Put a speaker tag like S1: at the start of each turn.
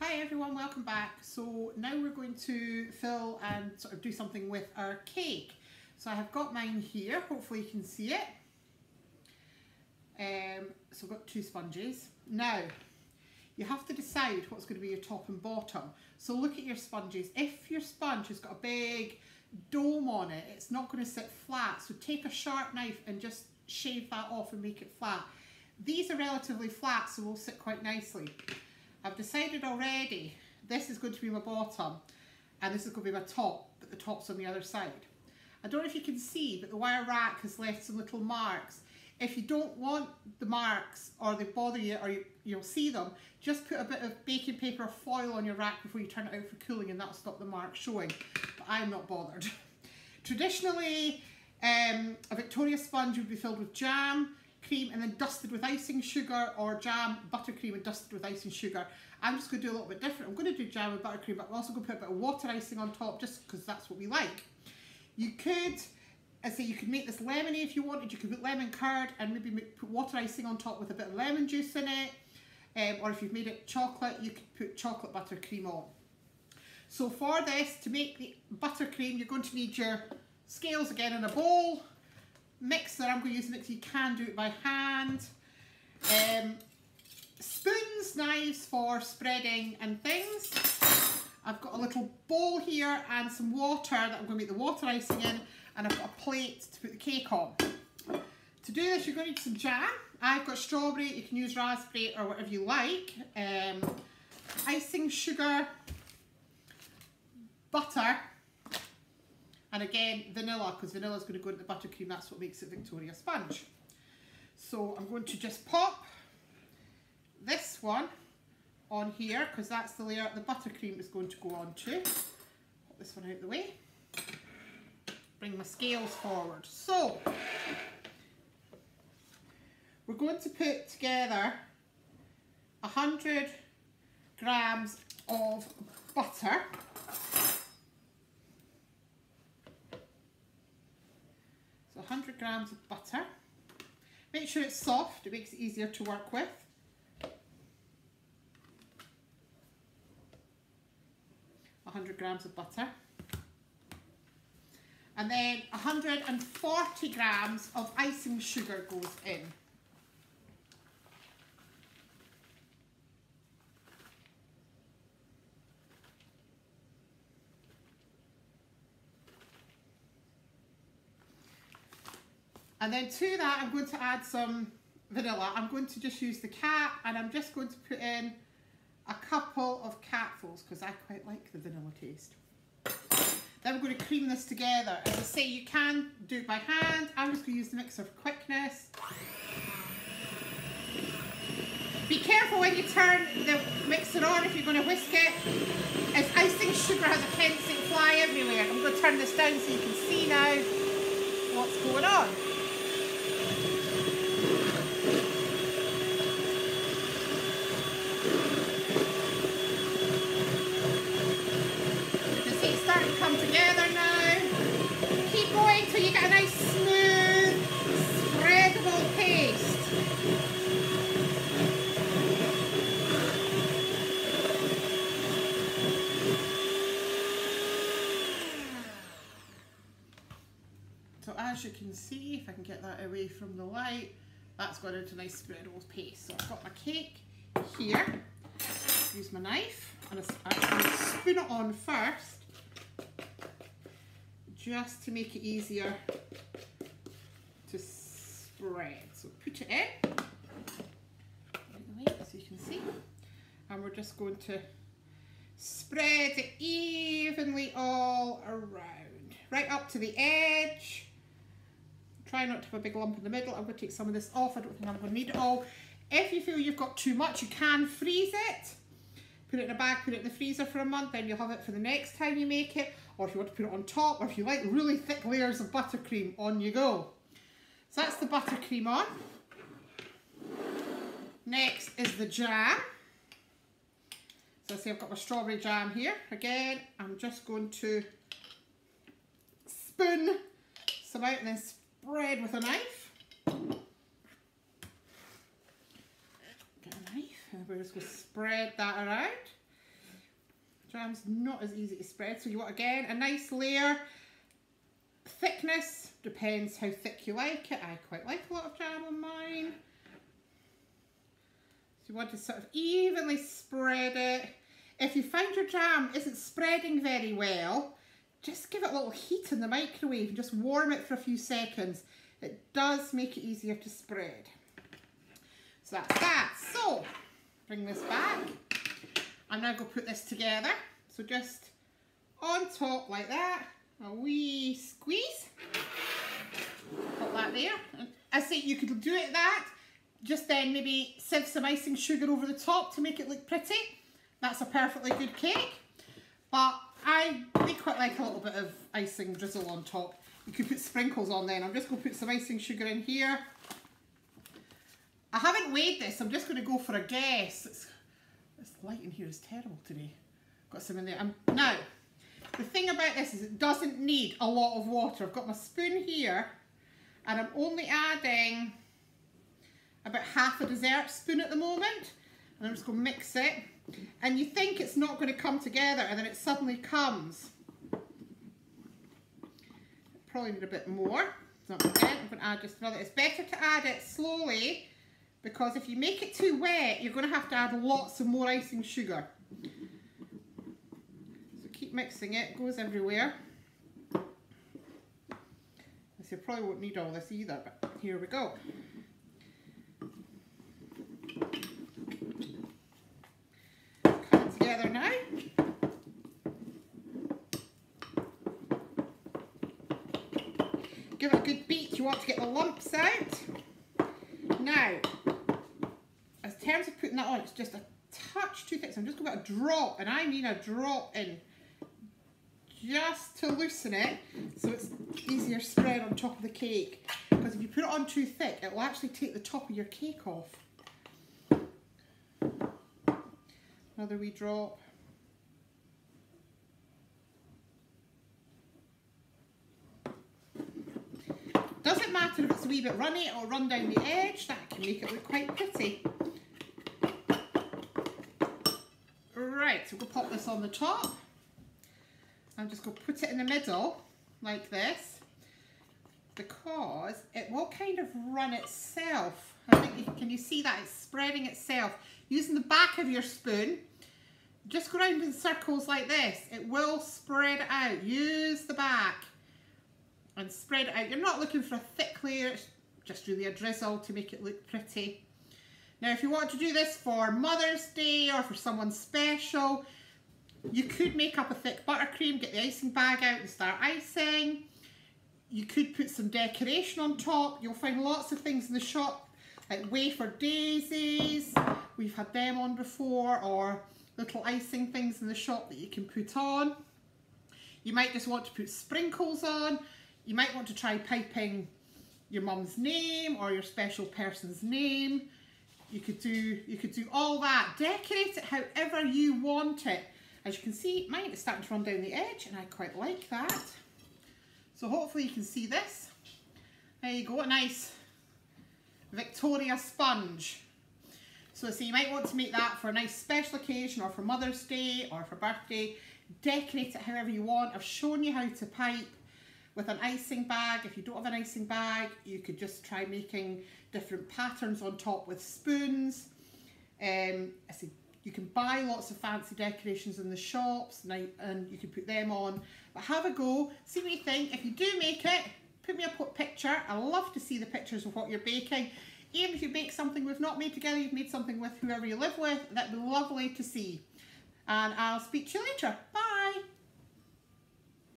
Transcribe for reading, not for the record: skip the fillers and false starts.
S1: Hi everyone, welcome back. So now we're going to fill and sort of do something with our cake. So I have got mine here, hopefully you can see it. So I've got two sponges. Now, you have to decide what's going to be your top and bottom. So look at your sponges. If your sponge has got a big dome on it, it's not going to sit flat. So take a sharp knife and just shave that off and make it flat. These are relatively flat, so will sit quite nicely. I've decided already this is going to be my bottom and this is going to be my top, but the top's on the other side. I don't know if you can see, but the wire rack has left some little marks. If you don't want the marks or they bother you or you'll see them, just put a bit of baking paper or foil on your rack before you turn it out for cooling and that'll stop the marks showing, but I'm not bothered. Traditionally, a Victoria sponge would be filled with jam, cream and then dusted with icing sugar, or jam, buttercream and dusted with icing sugar. I'm just going to do a little bit different. I'm going to do jam and buttercream, but I'm also going to put a bit of water icing on top just because that's what we like. You could, I say, you could make this lemony if you wanted. You could put lemon curd and maybe put water icing on top with a bit of lemon juice in it. Or if you've made it chocolate, you could put chocolate buttercream on. So for this, to make the buttercream, you're going to need your scales again in a bowl. Mixer, I'm going to use a mixer, you can do it by hand. Spoons, knives for spreading and things. I've got a little bowl here and some water that I'm going to make the water icing in, and I've got a plate to put the cake on. To do this, you're going to need some jam. I've got strawberry, you can use raspberry or whatever you like. Icing sugar, butter, and again, vanilla, because vanilla is going to go into the buttercream. That's what makes it Victoria sponge. So I'm going to just pop this one on here, because that's the layer the buttercream is going to go on to. Put this one out of the way. Bring my scales forward. So, we're going to put together 100 grams of butter. So 100 grams of butter. Make sure it's soft, it makes it easier to work with. Grams of butter. And then 140 grams of icing sugar goes in. And then to that, I'm going to add some vanilla. I'm going to just use the cap, and I'm just going to put in a couple of capfuls because I quite like the vanilla taste. Then we're going to cream this together. As I say, you can do it by hand. I'm just going to use the mixer for quickness. Be careful when you turn the mixer on if you're going to whisk it, as icing sugar has a tendency to fly everywhere. I'm going to turn this down so you can see now what's going on. Come together now. Keep going till you get a nice smooth, spreadable paste. So as you can see, if I can get that away from the light, that's gone into a nice spreadable paste. So I've got my cake here. Use my knife and I'm going to spoon it on first, just to make it easier to spread. So put it in, so you can see, and we're just going to spread it evenly all around, right up to the edge. Try not to have a big lump in the middle. I'm going to take some of this off. I don't think I'm going to need it all. If you feel you've got too much, you can freeze it. Put it in a bag, put it in the freezer for a month, then you'll have it for the next time you make it. Or if you want to put it on top, or if you like really thick layers of buttercream, on you go. So that's the buttercream on. Next is the jam. So I say I've got my strawberry jam here. Again, I'm just going to spoon some out and then spread with a knife. Get a knife, and we're just going to spread that around. Jam's not as easy to spread, so you want, again, a nice layer. Thickness depends how thick you like it. I quite like a lot of jam on mine. So you want to sort of evenly spread it. If you find your jam isn't spreading very well, just give it a little heat in the microwave and just warm it for a few seconds. It does make it easier to spread. So that's that. So, bring this back. I'm now going to put this together. So just on top like that, a wee squeeze. Put that there. And I say you could do it that, just then maybe sieve some icing sugar over the top to make it look pretty. That's a perfectly good cake. But I quite like a little bit of icing drizzle on top. You could put sprinkles on then. I'm just going to put some icing sugar in here. I haven't weighed this. I'm just going to go for a guess. This light in here is terrible today. Got some in there. Now, the thing about this is it doesn't need a lot of water. I've got my spoon here and I'm only adding about half a dessert spoon at the moment. And I'm just going to mix it. And you think it's not going to come together and then it suddenly comes. Probably need a bit more. So again, I'm going to add just another. It's better to add it slowly because if you make it too wet, you're going to have to add lots of more icing sugar. So keep mixing it. It goes everywhere. You probably won't need all this either, but here we go. Coming together now. Give it a good beat. You want to get the lumps out. Now, in terms of putting that on, it's just a touch too thick. So I'm just going to put a drop, and I mean a drop in, just to loosen it so it's easier spread on top of the cake. Because if you put it on too thick, it will actually take the top of your cake off. Another wee drop. Doesn't matter if it's a wee bit runny, it'll run down the edge. That can make it look quite pretty. Right, so we'll pop this on the top. I'm just going to put it in the middle, like this, because it will kind of run itself. I think, can you see that? It's spreading itself. Using the back of your spoon, just go around in circles like this. It will spread it out. Use the back and spread it out. You're not looking for a thick layer, it's just really a drizzle to make it look pretty. Now, if you want to do this for Mother's Day or for someone special, you could make up a thick buttercream, get the icing bag out and start icing. You could put some decoration on top. You'll find lots of things in the shop, like wafer daisies. We've had them on before, or little icing things in the shop that you can put on. You might just want to put sprinkles on. You might want to try piping your mum's name or your special person's name. You could do all that. Decorate it however you want it. As you can see, mine is starting to run down the edge and I quite like that. So hopefully you can see this. There you go, a nice Victoria sponge. So you might want to make that for a nice special occasion or for Mother's Day or for birthday. Decorate it however you want. I've shown you how to pipe with an icing bag. If you don't have an icing bag, you could just try making different patterns on top with spoons. You can buy lots of fancy decorations in the shops and you can put them on. But have a go, see what you think. If you do make it, put me a picture. I love to see the pictures of what you're baking. Even if you bake something we've not made together, you've made something with whoever you live with, that'd be lovely to see. And I'll speak to you later. Bye.